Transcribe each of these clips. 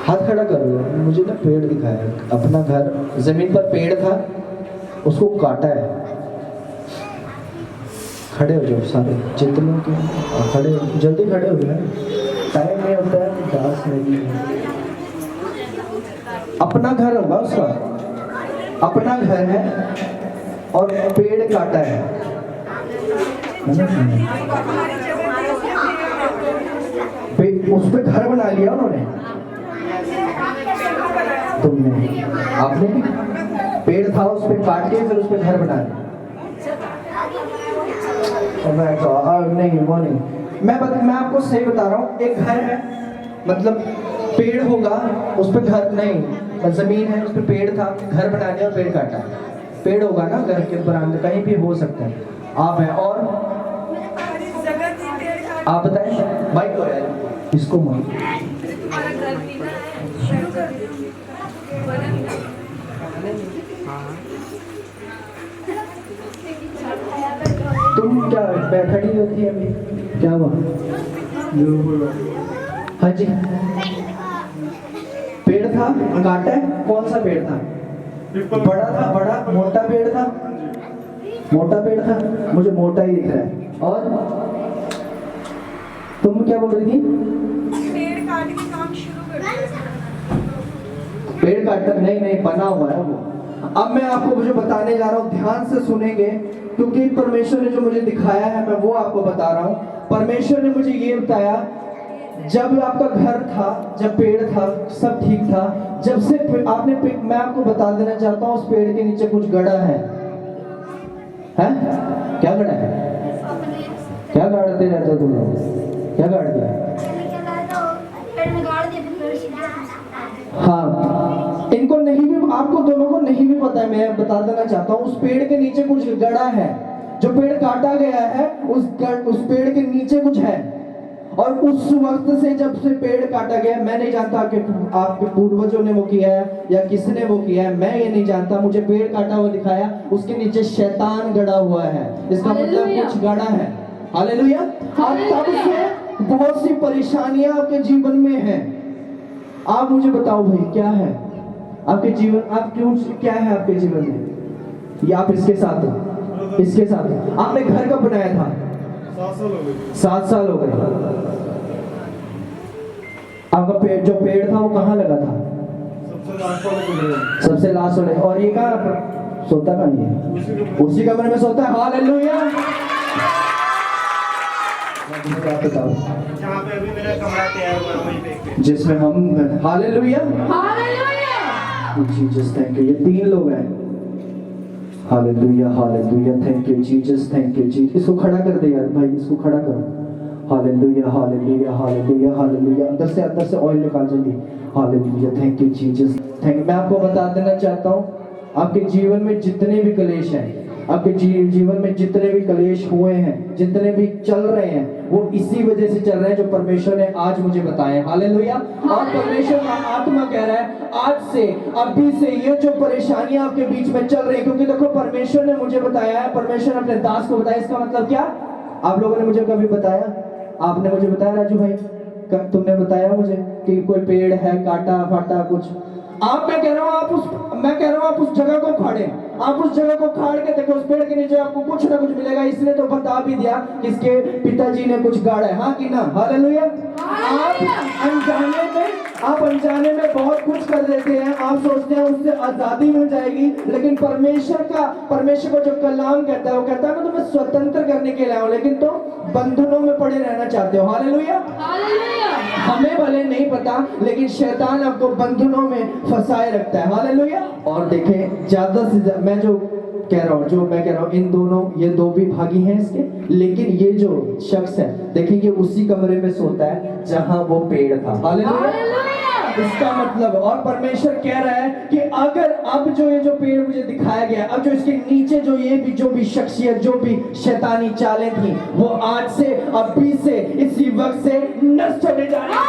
हाथ खड़ा करो। मुझे ना पेड़ दिखाया, अपना घर जमीन पर पेड़ था, उसको काटा है। खड़े हो जाओ सारे जितने के, खड़े हो, जल्दी खड़े हो जाए, टाइम नहीं होता है, दास नहीं है। अपना घर होगा उसका, अपना घर है और पेड़ काटा है। उस पे घर बना लिया उन्होंने, तुमने, आपने भी पेड़ था उस पे काट के फिर उस पे घर बना लिया। नहीं वो नहीं, मैं आपको सही बता रहा हूँ। एक घर है, मतलब पेड़ होगा उस पे घर नहीं, जमीन है उस पे पेड़ था, घर बना दिया और पेड़ काटा। पेड़ होगा ना घर के बरामदे कहीं भी हो सकता है। आप हैं और आप बताएं भाई को यार इसको मान तुम क्या खड़ी होती है अभी, क्या हुआ? हाँ जी, पेड़ था काटा है। कौन सा पेड़ था? बड़ा था, बड़ा मोटा पेड़ था, मोटा पेड़ था, मुझे मोटा ही दिख रहा है। और तुम क्या बोल रही थी? पेड़ काट के काम शुरू कर दिया। पेड़ काटकर नहीं बना हुआ है वो। अब मैं आपको मुझे बताने जा रहा हूँ, ध्यान से सुनेंगे, क्योंकि परमेश्वर ने जो मुझे दिखाया है मैं वो आपको बता रहा हूँ। परमेश्वर ने मुझे ये बताया, जब आपका घर था, जब पेड़ था, सब ठीक था, जब से आपने मैं आपको बता देना चाहता हूँ, उस पेड़ के नीचे कुछ गड़ा है। क्या गड़ा है? क्या गाड़ते रहते हो तुम लोग? क्या गाड़ दिया? हाँ, इनको नहीं भी, आपको दोनों को नहीं भी पता है, मैं बता देना चाहता हूँ। उस पेड़ के नीचे कुछ गड़ा है, जो पेड़ काटा गया है उस पेड़ के नीचे कुछ है। और उस वक्त से, जब से पेड़ काटा गया, मैं नहीं जानता कि आपके पूर्वजों ने वो किया है या किसने वो किया है, मैं ये नहीं जानता। मुझे पेड़ काटा हुआ दिखाया, उसके नीचे शैतान गड़ा हुआ है, इसका मतलब कुछ गड़ा है। हालेलुया। अब तब से बहुत सी परेशानियां आपके जीवन में हैं। आप मुझे बताओ भाई, क्या है आपके जीवन, आप क्यों, क्या है आपके जीवन में? ये आप इसके साथ हो, इसके साथ हो। आपने घर कब बनाया था? 7 साल हो गए। आपका पेड़, जो पेड़ था वो कहाँ लगा था? सबसे लास्ट वाले। और ये कहाँ सोता? कहाँ है? उसी कमरे में सोता है। हालेलुया। जहाँ पे अभी मेरा कमरा तैयार हुआ है, वहीं पे जिसमें हम, हालेलुया, जीसस थैंक यू। ये 3 लोग हैं। Hallelujah, hallelujah, thank you Jesus, thank you Jesus. इसको खड़ा कर दे यार भाई, इसको खड़ा करो। Hallelujah, hallelujah, hallelujah, hallelujah. अंदर से ऑयल निकाल जल्दी। Hallelujah, thank you Jesus, thank. मैं आपको बता देना चाहता हूँ, आपके जीवन में जितने भी क्लेश हैं, आपके जीवन में जितने भी क्लेश हुए हैं, जितने भी चल रहे हैं, वो इसी वजह से चल रहे हैं जो परमेश्वर ने आज मुझे बताया। हालेलुया। और परमेश्वर का आत्मा कह रहा है, आज से, अभी से ये जो परेशानियां आपके बीच में चल रही है, क्योंकि देखो परमेश्वर ने मुझे बताया है, परमेश्वर ने अपने दास को बताया। इसका मतलब क्या? आप लोगों ने मुझे कभी बताया? आपने मुझे बताया राजू भाई, तुमने बताया मुझे कि कोई पेड़ है काटा फाटा कुछ। मैं कह रहा हूँ आप उस जगह को खाड़े, आप उस जगह को खाड़ के देखो, उस पेड़ के नीचे आपको कुछ ना कुछ मिलेगा। इसने तो बता भी दिया कि इसके पिताजी ने कुछ गाड़ा है। हाँ कि ना? हालेलुया। आप अनजाने में बहुत कुछ कर देते हैं। आप सोचते हैं उससे आजादी मिल जाएगी, लेकिन परमेश्वर को जो कलाम कहता है, वो कहता है मैं तुम्हें स्वतंत्र करने के लिए आया हूं, लेकिन तुम बंधनों में पड़े रहना चाहते हो। हालेलुया। हमें भले नहीं पता, लेकिन शैतान आपको बंधनों में फंसाए रखता है। हालेलुया। और देखें, ज्यादा से ज्यादा मैं कह रहा हूँ, इन दोनों, ये 2 भी भागी हैं इसके, लेकिन ये जो शख्स है, देखिए उसी कमरे में सोता है जहां वो पेड़ था। हालेलुया। इसका मतलब, और परमेश्वर कह रहा है कि अगर अब ये जो पेड़ मुझे दिखाया गया, अब जो इसके नीचे जो भी शख्सियत, जो भी शैतानी चालें थी, वो आज से, अभी से, इसी वक्त से नष्ट होने जा रही है।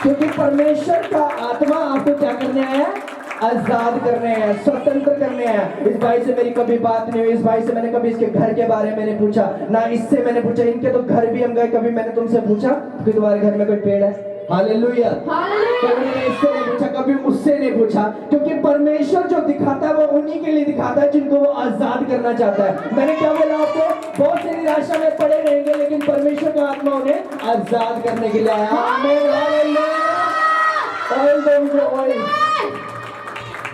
क्योंकि परमेश्वर का आत्मा आपको क्या करने आया है? आजाद करने हैं, स्वतंत्र करने हैं। इस भाई से मेरी कभी बात नहीं हुई, इस भाई से मैंने कभी इसके घर के बारे में नहीं पूछा, ना इससे मैंने पूछा। इनके तो घर भी हम गए, कभी मैंने तुमसे पूछा कि तुम्हारे घर में कोई पेड़ है? हालेलुया। कभी मैंने इससे नहीं पूछा, कभी उससे नहीं पूछा, क्योंकि परमेश्वर जो दिखाता है वो उन्हीं के लिए दिखाता है जिनको वो आजाद करना चाहता है। मैंने क्या बोला आपको? बहुत से निराशा में पड़े रहेंगे, लेकिन परमेश्वर का आत्मा उन्हें आजाद करने के लिए आया। आमीन, हालेलुया। ऑयल दो मुझे, ऑयल।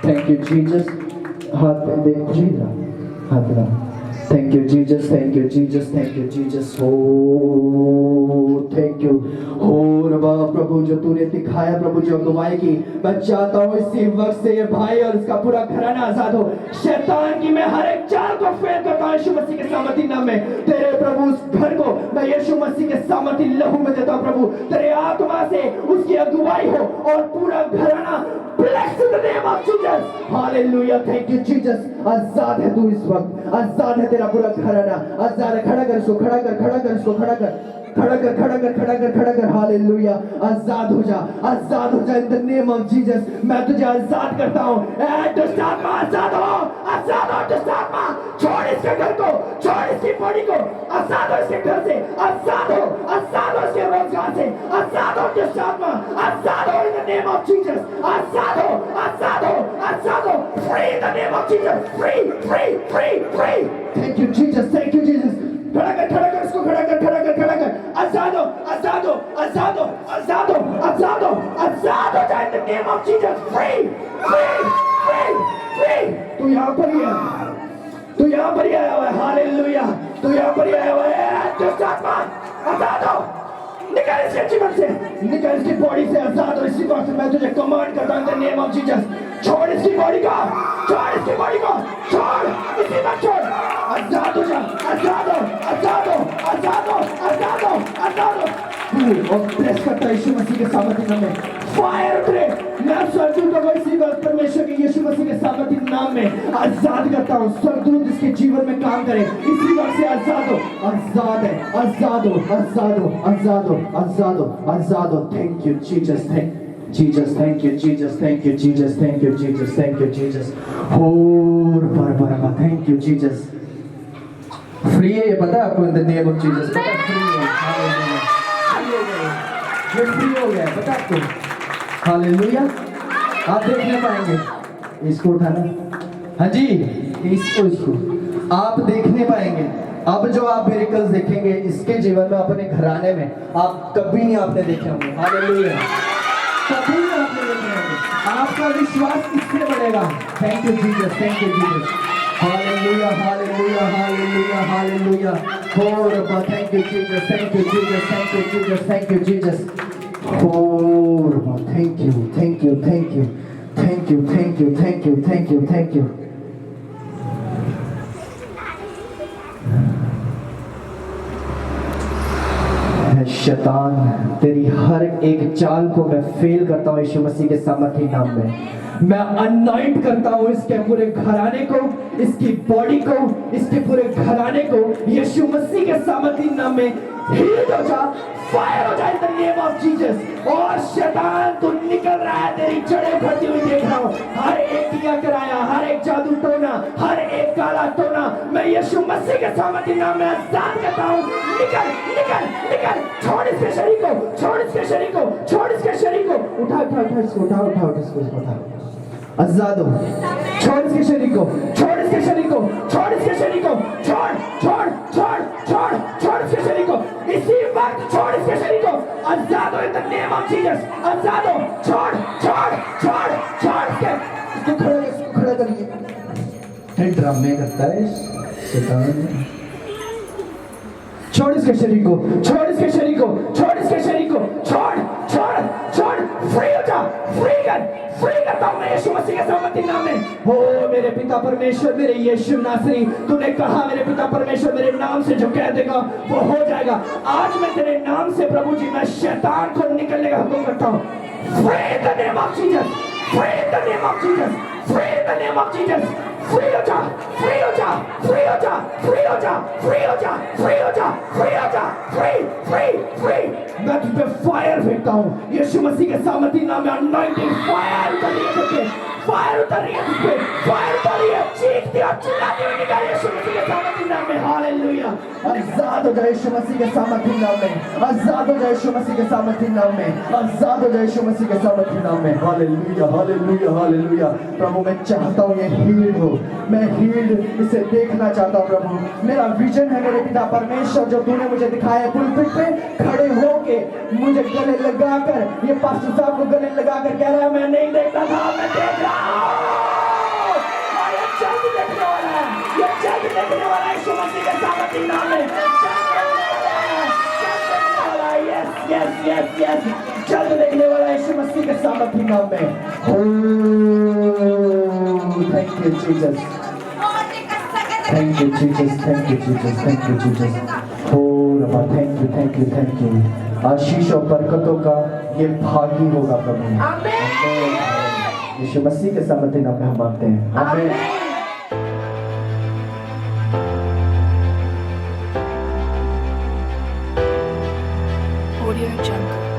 Thank you Jesus. हाथ पे देख जीरा, हाथ रहा। Thank you Jesus, thank you Jesus, thank you Jesus. हो थैंक यू हो रबा प्रभु, जो तूने दिखाया प्रभु, जो अगुवाई की, मैं चाहता हूँ इसी वक्त से ये भाई और इसका पूरा घराना आजाद हो। शैतान की मैं हर एक चाल को फेल करता हूँ यीशु मसीह के सामर्थी नाम में। तेरे प्रभु उस घर को मैं यीशु मसीह के सामर्थी लहू में देता हूँ प्रभु। तेरे आत्मा से उसकी अगुवाई हो और पूरा घराना blessed in the name of Jesus. Hallelujah. Thank you Jesus. आजाद है तू इस वक्त, आजाद है तेरा पूरा घराना, आजाद है। खड़ा कर इसको, खड़ा कर, खड़ा कर इसको, खड़ा कर, खड़ा कर, खड़ा कर, खड़ा कर, खड़ा कर। हालेलुया। आजाद हो जा, आजाद हो जा इन द नेम ऑफ जीसस। मैं तुझे आजाद करता हूँ। दुष्ट आत्मा आजाद हो, आजाद हो दुष्ट आत्मा। छोड़ इसके घर को, छोड़ इसकी बॉडी को, आजाद हो इसके घर से, आजाद हो, आजाद हो इसके रोजगार से, आजाद हो दुष्ट आत्मा, आजाद हो in the name of Jesus. आजाद हो, आजाद हो, आजाद हो। Free in the name of Jesus. Free, free, free, free. Thank you Jesus, thank you Jesus. खड़ा कर, खड़ा कर इसको, खड़ा कर, खड़ा कर, खड़ा कर। आजाद हो, आजाद हो, आजाद हो, आजाद हो, आजाद हो, आजाद हो जाए इन the name of Jesus. Free, free, free, free. तू यहाँ पर ही है, तू यहाँ पर ही आया हुआ है। हालेलुया। तू यहाँ पर ही आया हुआ है। दुष्ट आत्मा आजाद हो, निकल इसके जीवन से, निकल इसकी बॉडी से, आजाद हो इसी वक्त। मैं तुझे कमांड करता हूं इन द नेम ऑफ जीसस। छोड़ इसकी बॉडी को, छोड़ इसकी बॉडी को, छोड़ इसी वक्त, छोड़। आजाद हो जा, आजाद हो, आजाद हो, आजाद हो, आजाद हो, आजाद हो। और प्रेस करता है यीशु मसीह के सामर्थी नाम में। फायर उतरे। मैं स्वर्गदूतों को इसी वक्त परमेश्वर के यीशु मसीह के सामर्थी नाम में आजाद करता हूँ। स्वर्गदूत इसके जीवन में काम करे इसी वक्त से। आजाद हो, आजाद है, आजाद हो, आजाद हो, आजाद हो, आजाद हो, आजाद हो। Thank you Jesus, thank Jesus, thank you Jesus, thank you Jesus, thank you Jesus, thank you Jesus. Oh, Barbara, thank you Jesus. Free है ये पता है आपको in the name of Jesus. पता है free है, Hallelujah. Free हो गए, ये free हो गया पता है आपको, Hallelujah. आप देख नहीं पाएंगे, इसको उठाना, हाँ जी, इसको आप देख नहीं पाएंगे। अब जो आप मिरेकल्स देखेंगे इसके जीवन में, अपने घराने में, आप कभी नहीं आपने देखे होंगे। Hallelujah. कभी आपने देखे होंगे। आपका विश्वास इससे बढ़ेगा। Thank you Jesus, thank you Jesus. Hallelujah, hallelujah, hallelujah, hallelujah. हो रब्बा, thank you Jesus, thank you Jesus, thank you Jesus, thank you Jesus. हो रब्बा, thank you, thank you, thank you, thank you, thank you, thank you, thank you, thank you. शैतान तेरी हर एक चाल को मैं फेल करता हूँ यीशु मसीह के सामर्थी नाम में। मैं अनॉइंट करता हूँ इसके पूरे घराने को, इसकी बॉडी को, इसके पूरे घराने को यीशु मसीह के सामर्थी नाम में हील हो जा, फायर हो जाए इन द नेम ऑफ जीसस। और शैतान तू निकल रहा है, तेरी जड़ें फटी हुई देख रहा हूँ। हर एक किया कराया, हर एक जादू टोना, हर एक काला टोना मैं यीशु मसीह के सामर्थी नाम में आजाद करता हूँ। निकल, निकल, निकल। छोड़ इसके शरीर को, छोड़ इसके शरीर को, छोड़ इसके शरीर को। उठा, उठा, उठा इसको, उठा, उठा, उठा इसको, उठा। आजाद हो। छोड़ इसके शरीर को, छोड़ इसके शरीर को, छोड़ इसके शरीर को, छोड़, छोड़, छोड़, छोड़, छोड़ इसके शरीर को इसी वक्त, छोड़ इसके शरीर को। आजाद हो in the name of Jesus. आजाद हो। छोड़, छोड़, छोड़, छोड़ इसको खड़ा कर, इसको खड़ा करिए। ड्रामे करता है शैतान। छोड़ इसके शरीर को, छोड़ इसके शरीर को, छोड़ इसके शरीर को, छोड़, छोड़, छोड़। फ्री हो जा, फ्री कर, फ्री करता हूं मैं यीशु मसीह के सामर्थी नाम में। हो मेरे पिता परमेश्वर, मेरे यीशु नासरी, तूने कहा मेरे पिता परमेश्वर मेरे नाम से जो कह देगा वो हो जाएगा। आज मैं तेरे नाम से प्रभु जी मैं शैतान को निकलने का हुक्म करता हूं। Free in the name of Jesus, free in the name of Jesus, free in the name of Jesus. Free हो जा, फ्री हो जा, फ्री हो जा, फ्री हो जा, फ्री हो जा, फ्री हो जा, फ्री हो जा, फ्री, फ्री, फ्री। मैं तुझ पे फायर फेंकता हूँ यीशु मसीह के सामर्थी नाम में। अनॉइंटिंग फायर का लिए करके फायर उतर रही है उस पे, फायर उतर रही है, चीखती और चिल्लाती हुई निकल यीशु मसीह के सामर्थी नाम में, हालेलुया। आजाद हो जाए यीशु मसीह के सामर्थी नाम में, आजाद हो जाए यीशु मसीह के सामर्थी नाम में, आजाद हो जाए यीशु मसीह के सामर्थी नाम में, हालेलुया हालेलुया हालेलुया। प्रभु मैं चाहता हूँ ये हील्ड हो, मैं हील्ड इसे देखना चाहता हूँ प्रभु। मेरा विजन है मेरे पिता परमेश्वर जो तूने मुझे दिखाया है, पुलपिट पे खड़े होके मुझे गले लगाकर, ये पास्टर साहब को गले लगाकर कह रहा है मैं नहीं देखता था मैं देख रहा हूँ। और ये जल्द देखने वाला है, ये जल्द देखने वाला है यीशु मसीह के सामर्थी नाम में, जल्द देखने वाला है, यस यस यस यस, जल्द देखने वाला है यीशु मसीह के सामर्थी नाम में। Thank you Jesus, thank you Jesus, thank you Jesus, thank you Jesus. हो रब्बा thank you thank you thank you. आशीष और बरकतों का ये भागी होगा प्रभु। आमीन। यीशु मसीह के सामर्थी नाम में हम मांगते हैं, आमीन। Audio Jungle.